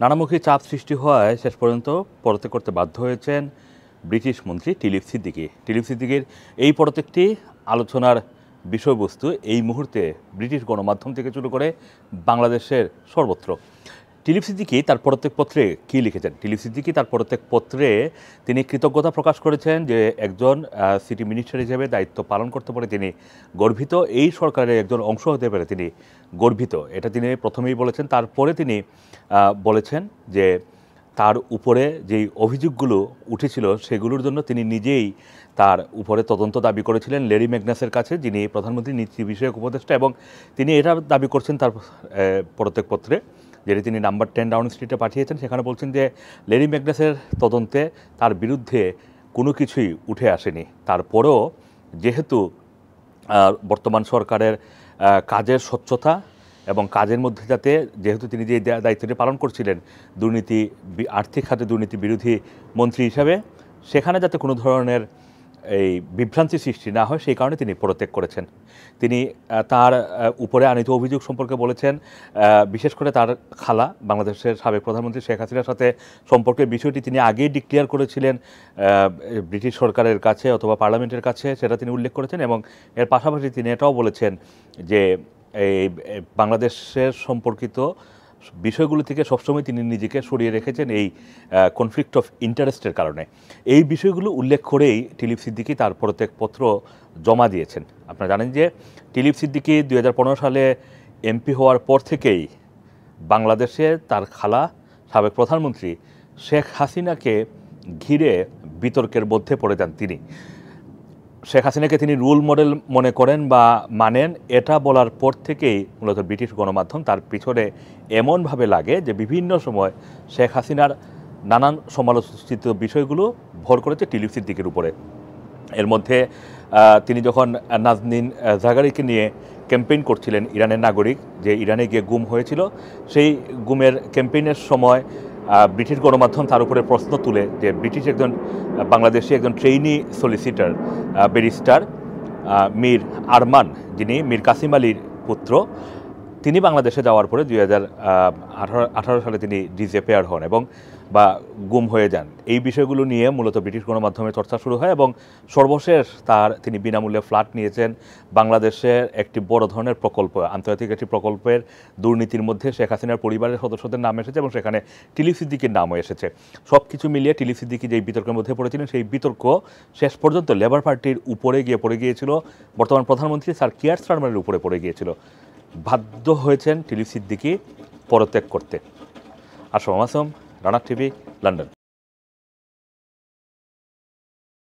নানামুখী চাপ সৃষ্টি হওয়ায় শেষ পর্যন্ত পদত্যাগ করতে বাধ্য হয়েছেন ব্রিটিশ মন্ত্রী টিলিপ সিদ্দিকী। টিলিপ সিদ্দিকীর এই পদত্যাগটি আলোচনার বিষয়বস্তু এই মুহূর্তে ব্রিটিশ গণমাধ্যম থেকে শুরু করে বাংলাদেশের সর্বত্র। টিলিপ সিদ্দিকী তার পদত্যাগপত্রে কী লিখেছেন? টিলিপ সিদ্দিকী তার পদত্যাগপত্রে তিনি কৃতজ্ঞতা প্রকাশ করেছেন যে একজন সিটি মিনিস্টার হিসেবে দায়িত্ব পালন করতে পারে তিনি গর্বিত, এই সরকারের একজন অংশ হতে পারে তিনি গর্বিত, এটা তিনি প্রথমেই বলেছেন। তারপরে তিনি বলেছেন যে তার উপরে যেই অভিযোগগুলো উঠেছিল সেগুলোর জন্য তিনি নিজেই তার উপরে তদন্ত দাবি করেছিলেন লেরি ম্যাগনাসের কাছে, যিনি প্রধানমন্ত্রী নীতি বিষয়ক উপদেষ্টা, এবং তিনি এটা দাবি করছেন তার পদত্যাগপত্রে, যেটি তিনি নাম্বার 10 ডাউনিং স্ট্রিটে পাঠিয়েছেন। সেখানে বলছেন যে লেরি ম্যাগনাসের তদন্তে তার বিরুদ্ধে কোনো কিছুই উঠে আসেনি। তারপরেও যেহেতু বর্তমান সরকারের কাজের স্বচ্ছতা এবং কাজের মধ্যে যেহেতু তিনি যে দায়িত্বটি পালন করছিলেন দুর্নীতি, আর্থিক খাতে দুর্নীতি বিরোধী মন্ত্রী হিসাবে, সেখানে যাতে কোনো ধরনের এই বিভ্রান্তি সৃষ্টি না হয় সেই কারণে তিনি পদত্যাগ করেছেন। তিনি তার উপরে আনিত অভিযোগ সম্পর্কে বলেছেন, বিশেষ করে তার খালা বাংলাদেশের সাবেক প্রধানমন্ত্রী শেখ হাসিনার সাথে সম্পর্কের বিষয়টি তিনি আগেই ডিক্লেয়ার করেছিলেন ব্রিটিশ সরকারের কাছে অথবা পার্লামেন্টের কাছে, সেটা তিনি উল্লেখ করেছেন। এবং এর পাশাপাশি তিনি এটাও বলেছেন যে এই বাংলাদেশের সম্পর্কিত বিষয়গুলো থেকে সবসময় তিনি নিজেকে সরিয়ে রেখেছেন এই কনফ্লিক্ট অফ ইন্টারেস্টের কারণে। এই বিষয়গুলো উল্লেখ করেই টিলিপ সিদ্দিকী তার পদত্যাগপত্র জমা দিয়েছেন। আপনারা জানেন যে টিলিপ সিদ্দিকী 2015 সালে এমপি হওয়ার পর থেকেই বাংলাদেশে তার খালা সাবেক প্রধানমন্ত্রী শেখ হাসিনাকে ঘিরে বিতর্কের মধ্যে পড়ে যান তিনি। শেখ হাসিনাকে তিনি রোল মডেল মনে করেন বা মানেন, এটা বলার পর থেকেই মূলত ব্রিটিশ গণমাধ্যম তার পিছনে এমনভাবে লাগে যে বিভিন্ন সময় শেখ হাসিনার নানান সমালোচিত বিষয়গুলো ভর করেছে টিলিপ সিদ্দিকীর উপরে। এর মধ্যে তিনি যখন নাজনীন জাগারিকে নিয়ে ক্যাম্পেইন করছিলেন, ইরানের নাগরিক যে ইরানে গিয়ে গুম হয়েছিল, সেই গুমের ক্যাম্পেইনের সময় ব্রিটিশ গণমাধ্যম তার উপরে প্রশ্ন তুলে যে বাংলাদেশি একজন trainee solicitor barrister Mir Arman, যিনি মীর কাসিম আলীর পুত্র, তিনি বাংলাদেশে যাওয়ার পরে 2018 সালে তিনি ডিসঅ্যাপিয়ার হন এবং গুম হয়ে যান। এই বিষয়গুলো নিয়ে মূলত ব্রিটিশ গণমাধ্যমে চর্চা শুরু হয় এবং সর্বশেষ তিনি বিনামূল্যে ফ্ল্যাট নিয়েছেন। বাংলাদেশের একটি বড় ধরনের প্রকল্প, আন্তর্জাতিক একটি প্রকল্পের দুর্নীতির মধ্যে শেখ হাসিনার পরিবারের সদস্যদের নাম এসেছে এবং সেখানে টিলিপ সিদ্দিকীর নামও এসেছে। সব কিছু মিলিয়ে টিলিপ সিদ্দিকী যেই বিতর্কের মধ্যে পড়েছিলেন, সেই বিতর্ক শেষ পর্যন্ত লেবার পার্টির উপরে গিয়ে পড়ে গিয়েছিল, বর্তমান প্রধানমন্ত্রী স্যার কিয়ার স্টারমারের উপরে পড়ে গিয়েছিল। বাধ্য হয়েছেন টিলিপ সিদ্দিকী পদত্যাগ করতে। Assam Assam, Rana TV, London.